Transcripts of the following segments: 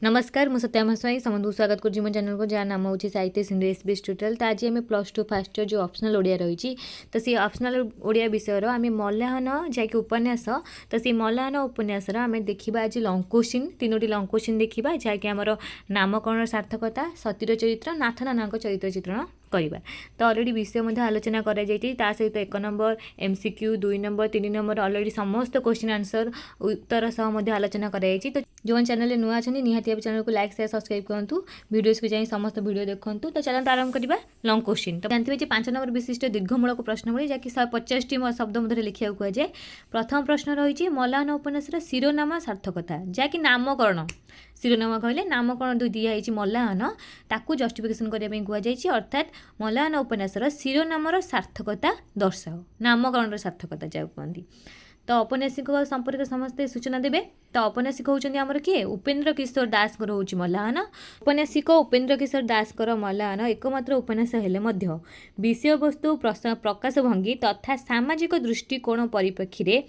नमस्कार मु सत्या महास्वाई समस्त स्वागत कर मो चैनल को जहाँ नाम हूँ साहित्य सिंधु एसबीएस ट्यूटोरियल। तो आज आम +2 फास्ट इयर जो ऑप्शनल ओडिया रही तो सी ऑप्शनल ओडिया विषय आम मलाहन जैक उपन्यास तो सी मलाहन उपन्यास आम देखा आज लंग क्वेश्चन 3टी लंग क्वेश्चन देखा जहाँकि आमर नामकरण सार्थकता सतीर चरित्र नाथ नाना चरित्र चित्रण करवा। तो अलरेडी विषय आलोचना कर सहित 1 number MCQ 2 number 3 number already समस्त क्वेश्चन आंसर उत्तर सह आलोचना कर तो जो चैनल नुआ अच्छा निहाती चैनल को लाइक शेयर सब्सक्राइब करूँ वीडियोस को जाए समस्त वीडियो देखूँ। तो चलते आरंभ करवा लंग क्वेश्चन। तो जानते 5 नंबर विशिष्ट दीर्घमूलक प्रश्न जहाँकि 150 शब्द मध्य लिखा कहुए। प्रथम प्रश्न रही मलाहन उपन्यास शिरोनामा सार्थकता जहाँकि नामकरण शिरोनामा कहले नामकरण जो दिखाई मलाहन ताकू जस्टिफिकेशन करने कहुई अर्थात मलाहन उपन्यास शिरोनामर सार्थकता दर्शाओ नामकरण सार्थकता जहाँ कहती। तो औपन्यासिक संपर्क समस्ते सूचना देवे। तो औपन्यासिक होउछन्ती हमर किए उपेन्द्र किशोर दास होउछि मलाहन। औपन्यासिक उपेन्द्र किशोर दास मलाहन एकमात्र उपन्यास हेले मध्य विषय वस्तु प्रकाश भंगी तथा सामाजिक दृष्टिकोण परिप्रेक्षी रे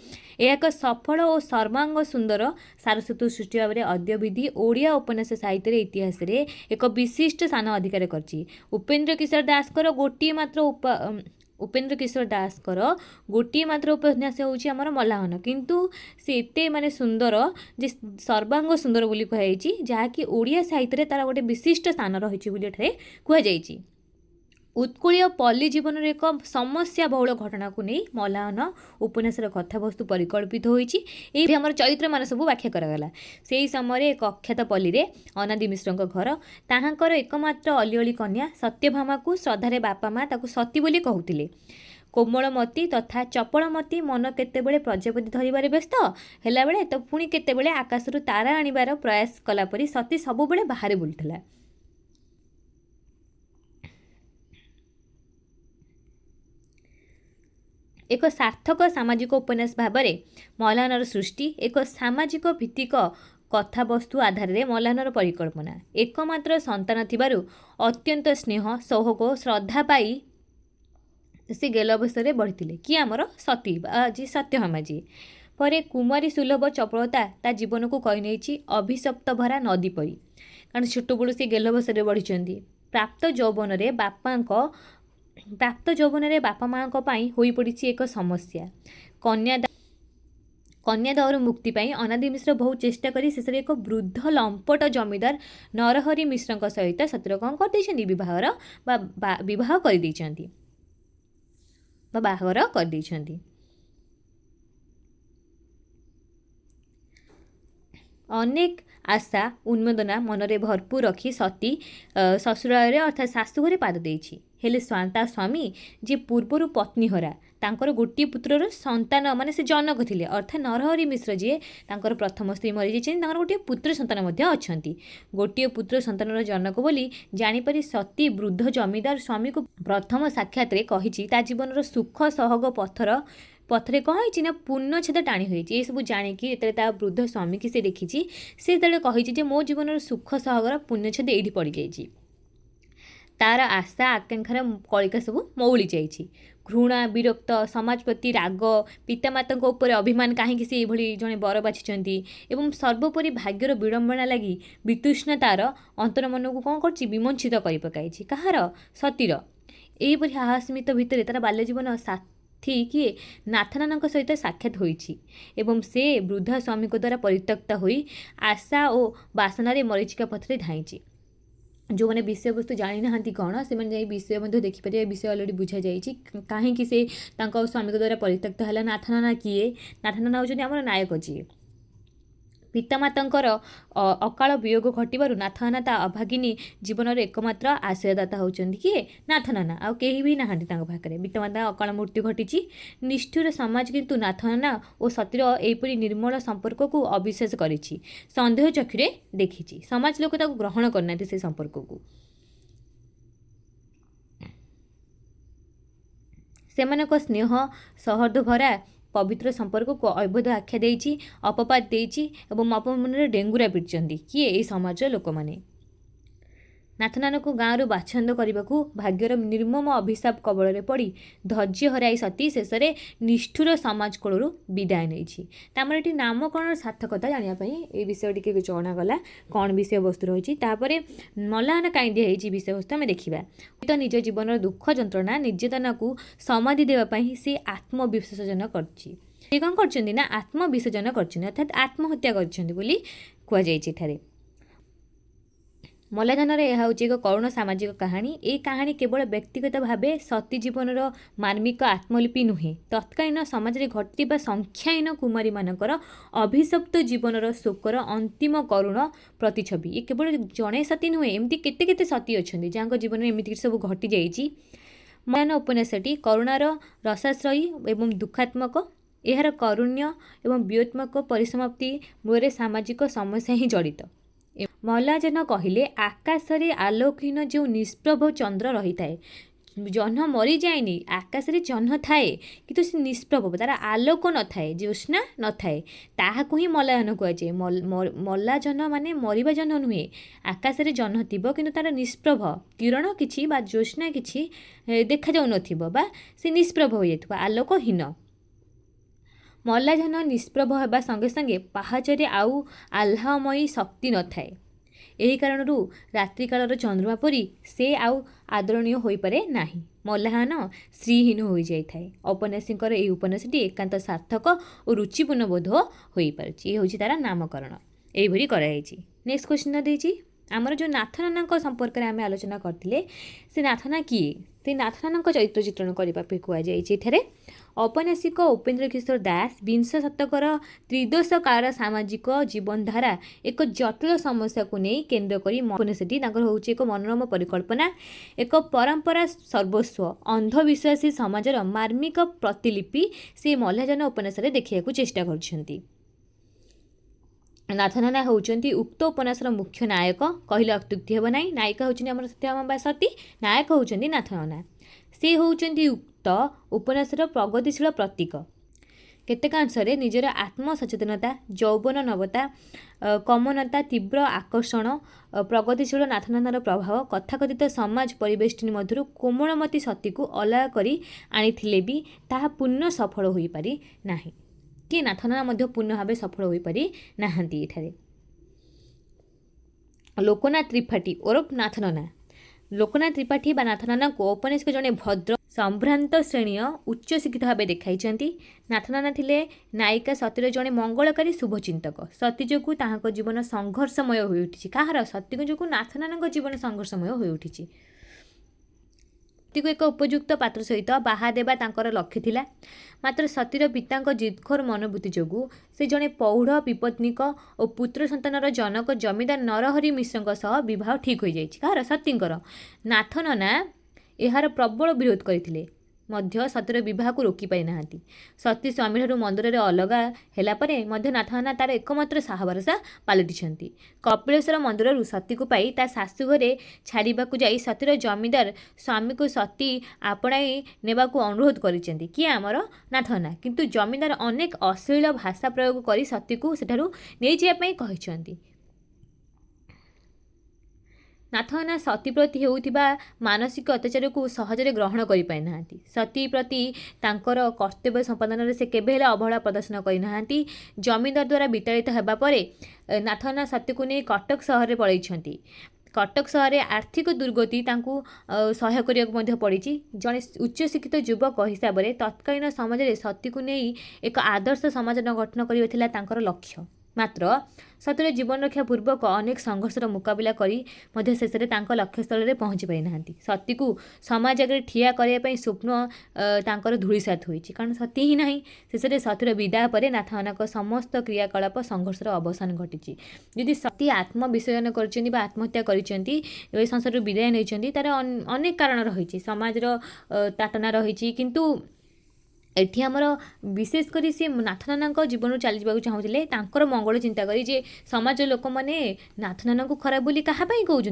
एक सफल और सर्वांग सुंदर सारस्वत सृष्टि भाव में अद्यविधि ओडिया उपन्यास साहित्य इतिहास रे एक विशिष्ट स्थान अधिकार करछि। उपेन्द्र किशोर दास गोटे मात्र उपेन्द्र किशोर दास गोटे मात्र उपन्यास होउछि हमर मलाहन किंतु से एते माने सुंदर जे सर्वांग सुंदर बोली कहुई जहाँकि ओडिया साहित्य रे तार गोटे विशिष्ट स्थान रही बोली कहुई। उत्कूलीय पल्ली जीवन एक समस्या बहुल घटना को नहीं मलाहन उपन्यास कथावस्तु परिकल्पित होती आम चरित्र मान सब व्याख्या करागला। से समय एक अख्यात पल्ली रे अनादि मिश्र घर ताहांकर एकमात्र अलीअली कन्या सत्यभामा को श्रद्धारे बापा माँ ताकू सती बोली कहूतिले। कोमलमती तथा चपलमती मन केतेबेले प्रजापति धरिबारे व्यस्त हैला बेले तो पुणी केतेबेले आकाशरू तारा आनिबार प्रयास कलापरी सती सबुबेले बाहर बुलुथिला। एक सार्थक सामाजिक उपन्यास भाव में मलाहनर सृष्टि एक सामाजिक भित्तिक कथावस्तु आधार में मलाहनर परिकल्पना एकमात्र संतान थिबारु अत्यंत स्नेह सौहाग श्रद्धा पाई से गेल अवस्था बढ़ी कि आमर सती जी सत्यभामा जी पर कुमारी सुलभ चपलता ता जीवन को कही नहीं अभिशप्त भरा नदी परी कारण छोट बड़ू सी गेल अवस्था बढ़ी प्राप्त यौवन रे बापा माँ हो पड़ी एक समस्या कन्यादावर मुक्ति पाई अनादि मिश्र बहुत चेष्टा करी शेष एक वृद्ध लंपट जमीदार नरहरि मिश्र सहित सतीर कौन कर विवाह कर बाहागर कर अनेक आशा उन्मोदना मनरे भरपूर रखी सती ससुराल अर्थात शाशुघरे पाद देछि हेले ता स्वामी जे पूर्वर पत्नी हरा तांकर गोटे पुत्रर संतान माने से जनक थिले अर्थात नरहरि मिश्र जी तांकर प्रथम स्त्री मरी जाइछन गोटे पुत्र संतान मध्य अछंती गोटे पुत्र संतानर जनक बोली जानिपारी सती वृद्ध जमीदार स्वामी को प्रथम साक्षात रे कहिछि ता जीवनर सुख सहग पथरे कहीं ना पूर्णछेद टाणी हो सब जाणिकी ता वृद्ध स्वामी की से देखी से कही मो जीवन सुख सहगर पूर्णछेद ये पड़ जाइए तार आशा आकांक्षार कलिका सब मौली जाइए घृणा विरक्त समाज प्रति राग पितामाता उपर अभिमान कहीं से जड़े बर बाछिंट एवं सर्वोपरि भाग्यर विडंबना लगी वितृष्णा तार अंतर मन को कौन कर विमंचित कर पकाई कहार सतीर यहीपरि हाहास्मित भितर तार बाल्य जीवन साथी किए नाथ नाना सहित साक्षात होइछि एवं से वृद्धा स्वामी द्वारा परित्यक्ता होई आशा और बासनारे मरीचिका पथरे धाइछि। जो मैंने विषय वस्तु जानी ना कौन से विषय देखिपारे विषय अलरेडी बुझा जाइए कहीं से स्वामी द्वारा परित्यक्त है नाथ नाना किए नाथ नाना होउछन्ति हमर नायक जी पितामातांकर अकाल वियोग घटवर नाथ नाना ता अभागिनी जीवन एकमात्र आश्रयदाता होउछन्ति किए नाथ नाना आ केही भी नाहांती तांको पाखरे पितामाता अकाल मृत्यु घटी निष्ठुर समाज किंतु नाथ नाना और सतीर एपरी निर्मल संपर्क को अविश्वास करिछि संदेह चक्षुरे देखिछि समाज लोक ताको ग्रहण करनांती से संपर्क को सेमानक स्नेह सहर्द भरा पवित्र संपर्क को अवैध आख्या देइछि अपपात देइछि एवं अपमान डेंगुरा पिटचंती किए ए समाज लोक माने नाथनाना को गाँव बाछंद करने को भाग्यर निर्मम अभिशाप कबल पड़ी धैर्य हराई सती शेष में निष्ठुर समाज कोलू विदाय नहीं तामर ये नामकरण सार्थकता जानापी ये विषय टी जनागला कौन विषय वस्तु रही मलाहाना कहीं दिखाई विषय वस्तु आम देखा तो निज जीवन दुख जंत्रणा निर्यातना को समाधि देवाई सी आत्मविसर्जन कर कौन कर आत्मविसर्जन कर अर्थात आत्महत्या कर मलाजनर यह हूँ एक करुण सामाजिक कहानी ये कहानी केवल व्यक्तिगत भाव सती जीवन मार्मिक आत्मलिपि नुहे तत्कालीन समाज में घटुवा संख्याहीन कुमारी मानकर अभिशप्त जीवन शोकर अंतिम करुण प्रतिछवि ये केवल जड़े सती नुहे एमती केते सती अच्छा जहाँ जीवन में एमती सब घटी जाइए मलान उपन्यासटी करुणार रसाश्रयी एवं दुखात्मक यार करुण्य एवं व्यूत्मक परिसमाप्ति मूल सामाजिक समस्या ही जड़ित मलाजन कहले आकाश रे आलोकहीन जो निष्प्रभ चंद्र रही थाए जह्न मरी जाएनी आकाश रे जह्न थाए कि से निष्प्रभ तार आलोक न थाए ज्योत्स्ना न थाए ताहाकु ही मलायन कहुए मल्ला जह्न माने मरिबा जह्न नुहे आकाश रे जह्न थिबो किंतु तार निष्प्रभ किरण किछि बा ज्योत्स्ना किछि देखा जाउ नथिबो बा से निष्प्रभ हो जाइथबो आलोकहीन मल्लाजन निष्प्रभ होगा संगे संगे पहाचरे आउ आह्लामयी शक्ति न थाए यही कारण रात्रि कालर चंद्रमा परी से आउ आदरणीय हो पारे नाही मल्लाहान श्रीहीन हो जाए औपन्यासिकर यह उपन्यासटी एकांत सार्थक और रुचिपूर्ण बोध हो पारे ये हूँ तार नामकरण यही कराई। नेक्स्ट क्वेश्चन देती आमर जो नाथनाना संपर्क में आम आलोचना करते से नाथना किए से नाथनाना चरित्र चित्रण करने कहुए औपन्यासिक उपेन्द्र किशोर दास विंश शतकर त्रिदोष काल सामाजिक जीवनधारा एक जटिल समस्या को नहीं केन्द्र करी उपन्यासटी हूँ एक मनोरम परिकल्पना एक परंपरा सर्वस्व अंधविश्वासी समाजर मार्मिक प्रतिलिपि से मल्लाजन उपन्यास देखा चेष्टा कर नाथनाना होउचंती उक्त उपन्यासर मुख्य नायक कहले अत्युक्ति हेब नाही नायिका होउचंती हमर सत्यभामा सती नायक होउचंती नाथनाना से होउचंती उक्त उपन्यासर प्रगतिशील प्रतीक केतेकांशरे निजर आत्मसचेतनता यौवन नवता कमनता तीव्र आकर्षण प्रगतिशील नाथनानार प्रभाव कथाकथित समाज परिवेष्टिनी मध्यरु कोमलमती सती को अलग करी आनिथिले भी ताहा पूर्ण सफल होई पारि नाही कि नाथनाना पूर्ण भाव सफल हो पारि नाहांती एठारे लोकनाथ त्रिपाठी ओरफ नाथनाना लोकनाथ त्रिपाठी बा नाथनाना को औपन्यासिक जड़े भद्र संभ्रांत श्रेणी उच्च शिक्षित भाव देखाई नाथनाना थिले नायिका सतीर जड़े मंगलकारी शुभचिंतक सती जो जीवन संघर्षमय हो उठी कहार सती जो नाथनाना जीवन संघर्षमय हो उठी सतीको एक उपयुक्त पात्र सहित बाहा देवा तांकर लक्ष्य थिला मात्र सतीर पितांक जिदखोर मनोवृत्ति जोगु से जड़े पौढ़ विपत्निक और पुत्र संतानर जनक जमीदार नरहरि मिश्रଙ୍କ सह विवाह ठीक हो जाइछि कहार सतींकर नाथनाना यार प्रबल विरोध करथिले मध्य सतीर विवाह को रोकी पारि नाहांती सती स्वामी मंदिर में अलगा है नाथनाना तार एकमात्र साहभरसा पलटिछंती कपिलेश्वर मंदिर सती को पाई ता शाशु घरे छाड़ा जाई सतीर जमीदार स्वामी को सती आपणाई नेबा को अनुरोध करिसेंती कि आमर नाथनाना किंतु जमीदार अनेक अश्लील भाषा प्रयोग करी सती को सेठारु नै जिया पई कहिसेंती नाथनाना सती प्रति होउथिबा मानसिक अत्याचार को सहजरे ग्रहण करि पाइ नाहांती सती प्रति तांकर कर्तव्य संपादन से केबे हेले अवहेला प्रदर्शन करि नाहांती जमीदार द्वारा विताड़ित हेबा परे नाथनाना सती को नहीं कटक सहर में पळैछंती कटक सहर आर्थिक दुर्गति तांकु सहाय करिया पड़ी जड़े उच्च शिक्षित युवक हिसाब से तत्कालीन समाज में सती को नहीं एक आदर्श समाज गठन करबा तांकर लक्ष्य मात्र सतीर जीवन रक्षा पूर्वक अनेक संघर्षर मुकाबला करी शेष में लक्ष्य स्थल में पहुँची पारि नाहांती सती को समाज आगे ठिया करने स्वप्न तांकर धूलिसात होइछि कारण सती ही नहीं शेष में सतीर विदाय पर नाथनाना समस्त क्रियाकलाप संघर्षर अवसान घटी यदि सती आत्मविसर्जन कर आत्महत्या कर संसार विदाय नहीं तार अनेक कारण रही समाजर ताटना रही किंतु एठी आमर विशेष करी से नाथनाना जीवन चली जावाक चाहूले तांकर मंगल चिंता करी जे समाज लोक मैंने नाथनाना को खराब बोली क्या कहते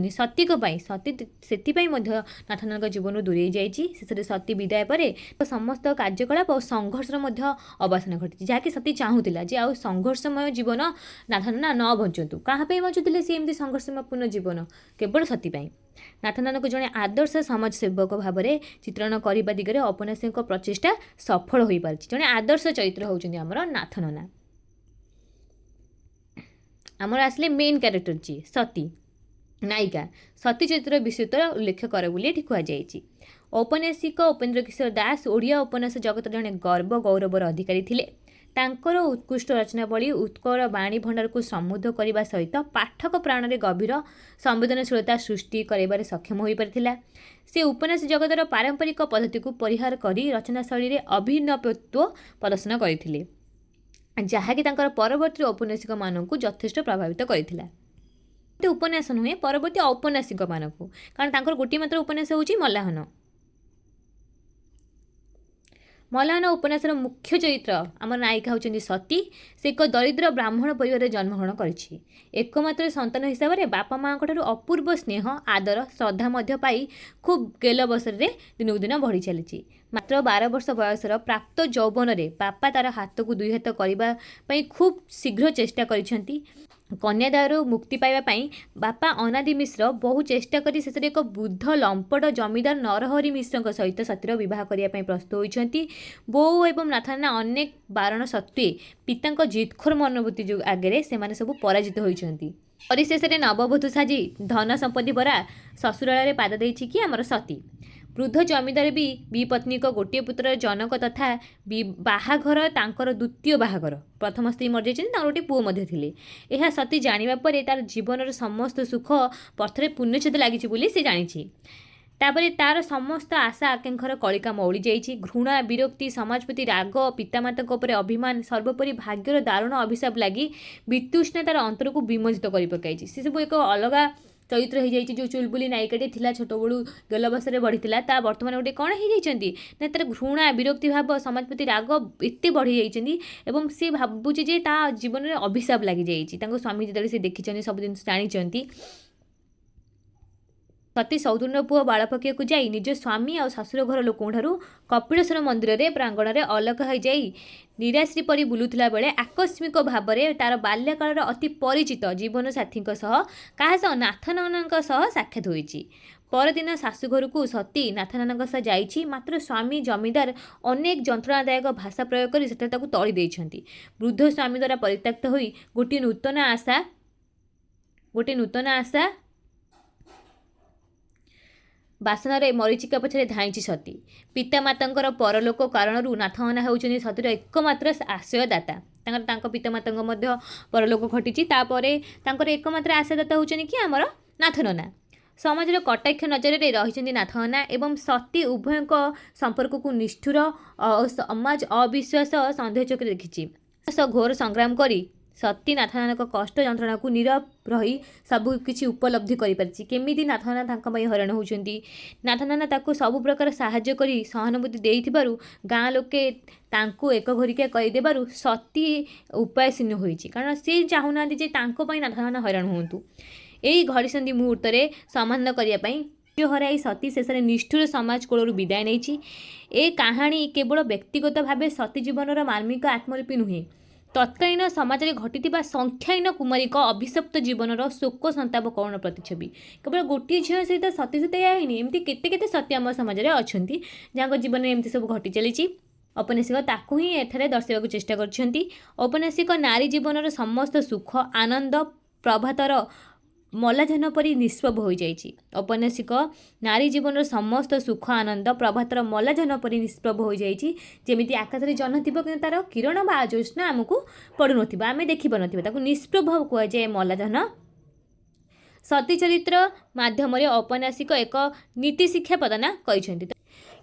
सती सती से नाथनाना जीवन दूरे जाइए शेष में सती विदाय पर समस्त कार्यकलाप और संघर्षर अवसान घटी जहाँकि सती चाहूला जे आउ संघर्षमय जीवन नाथनाना न बंचतु क्या बंचुले सी एमती संघर्षमयपूर्ण जीवन केवल सती नाथनना को जड़े आदर्श समाजसेवक भाव में चित्रण करने दिगरे औपन्यासिक प्रचेषा सफल हो पार। जड़े आदर्श चरित्र होउछन्ति हमर नाथनना। आमर आसले मेन क्यारेक्टर जी सती नायिका सती चरित्र विषय उल्लेख कर बोली कहुई। औपन्यासिक उपेन्द्र किशोर दास ओडिया उपन्यास जगत जड़े गर्व गौरवर अधिकारी थिले। तांकर उत्कृष्ट रचनावली उत्कल बाणी भंडार को समृद्ध करने सहित पाठक प्राण में गभीर संवेदनशीलता सृष्टि कर सक्षम हो पारिथिला। से उपन्यास जगतर पारंपरिक पद्धति को परिहार करी रचनाशैली में अभिनवत्व प्रदर्शन करथिले, जहाँकि तांकर परवर्ती औपन्यासिक मानक यथेष्ट प्रभावित करथिला। उपन्यास नुहे परवर्ती औपन्यासिक मानक, कारण तांकर गोटे मात्र उपन्यास होउची मल्लाहन। मल्लाहन उपन्यासर मुख्य चरित्र आम नायिका होउछन्ती सती। से एक दरिद्र ब्राह्मण परिवार जन्मग्रहण करिछि। एकमात्र संतान हिसाब से बापा माँ अपूर्व स्नेह आदर श्रद्धा मध्य पाई खूब गेल बसर दिनकू दिन बढ़ी चली। मात्र 12 वर्ष बयसर प्राप्त यौवन में बापा तार हाथ को 2 हाथ करने खूब शीघ्र चेष्टा करिसेंती। कन्यादायरू मुक्ति पाइबापी बापा अनादि मिश्र बहु चेष्टा करी शेष एक बुद्ध लंपट जमीदार नरहरि मिश्र सहित सतीर विवाह करने प्रस्तुत होती। बोऊ एवं नाथनना अनेक बारण सत्वे पिता जिदखोर मनोवृत्ति जो आगे से सब पराजित होती। परिशेष में नववधू साजी धन संपत्ति भरा ससुराल पाद देछि कि आमर सती। वृद्ध जमीदार भी विपत्नी गोटे पुत्र जनक तथा बाहाघर तांकर द्वितीय बाहाघर। प्रथम स्त्री मर जाइछन्ति, गोटे पुओ मध्य थिले। यह सती जानिबा परे तार जीवन समस्त सुख पथरे पुण्यछेद लागिछि बोली से जानिछि। तापर तार समस्त आशा आकांक्षार कलिका मौली जाइछि। घृणा विरक्ति समाजप्रति राग पितामाता उपर अभिमान सर्वोपरि भाग्यर दारुण अभिशाप लगी वितृष्णा तार अंतर को विमोचित कर पकाइछि। से सब एक अलग चरित्र हो जाइए। जो चुलबुली नायिकाटी थिला छोट बड़ू गेलबसरे बढ़ीला ता बर्तमान गोटे कौन हो जाइछन्ति ना तार घृणा विरक्ति भाव समाज प्रति राग एते बढ़ी जाइछन्ति एवं से भाबुछि जे ता जीवन में अभिशाप लगी जाइछि। तांको स्वामी जेतले से देखिछन्ति सब दिन जानिछन्ति। सती सौतुण्य पुओ बाड़पकिया को जाई निज स्वामी और शाशुर घर लोकों ठारू कपिलेश्वर मंदिर रे प्रांगण में अलग हो जाई निराश्री परी बुलुथिला बेले आकस्मिक भाव में तार बाल्यकाल अति परिचित जीवन साथी क्या नाथनना साक्षात होइछि। परदिन शाशुघर को सती नाथनना सह जाइछि। मात्र स्वामी जमीदार अनेक जंत्रणादायक भाषा प्रयोग कर सेठा ताकू तड़ी देइछन्ति। वृद्ध स्वामी द्वारा परित्यक्त होई गोटे नूतन आशा बासनार मरीचिका पछरे धाइछि सती। पितामातांकर परलोक कारण नाथनना होउछन्ति सतीर एकमात्र आश्रयदाता। पितामाता मध्य परलोक घटी तापर एकमात्र आश्रयदाता होउछन्ति कि आमर नाथनना। समाज कटाक्ष नजर में रही नाथनना एवं सती उभय संपर्क को निष्ठुर समाज अविश्वास सन्देह चक्र देखी घोर संग्राम करी सती नाथनना कष्ट जंत्रणा को नीरव रही सबु किछि उपलब्धि करि पारछि। केमिति नाथनना तांका पई हैरान होउछन्ति। नाथनना ताकू सब प्रकार सहाय्य करी सहानुभूति देइथिबारु गाँ लोके तांको एक घरिका कहि देबारु सती उपायशून्य होइछि। कारण से चाहुनांती जे तांको पई नाथनना हैरान होंतु। एई घड़ीसंधि मुहूर्त में समाधान करने हराई सती शेष निष्ठुर समाज कोलू विदाय नहीं। ए कहानी केवल व्यक्तिगत भाव सती जीवन मार्मिक आत्मलिपि नुहे, तत्कालीन समाज में घटी संख्याहीन कुमारी अभिशप्त जीवन शोक संताप करुण प्रतिच्छवि। केवल गोटे झील सहित सती सती एमती केते सती आम समाज में अच्छा जहाँ जीवन में एमती सब घटी चली। औपन्यासिक ताकू ही एठारे दर्शाइबाकू चेष्टा करछन्ति। औपन्यासिक नारी जीवन समस्त सुख आनंद प्रभातर मलाजहन परी निष्प्रभ हो जाइछि। औपन्यासिक नारी जीवन समस्त सुख आनंद प्रभातर मलाजहन परी निष्प्रभ हो जाइछि। जेमिति आकाश रे जह्न थिबो कि तार किरण बा ज्योत्स्ना आमको पड़ु नथिबो, आमे देखि पारनथिबो, ताकू निष्प्रभ कुआ जाय मलाजहन। सती चरित्र माध्यम औपन्यासिक एक नीति शिक्षा प्रदान करिसेंति।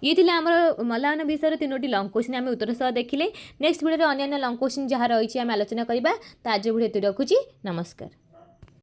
ये थिला हमर मलायन विषय 3टी लंग क्वेश्चन आम उत्तर सह देखिले। नेक्स्ट वीडियो अन्य लंग क्वेश्चन जहाँ रही आम आलोचना करवा। तो आज वीडियो रखुची। नमस्कार।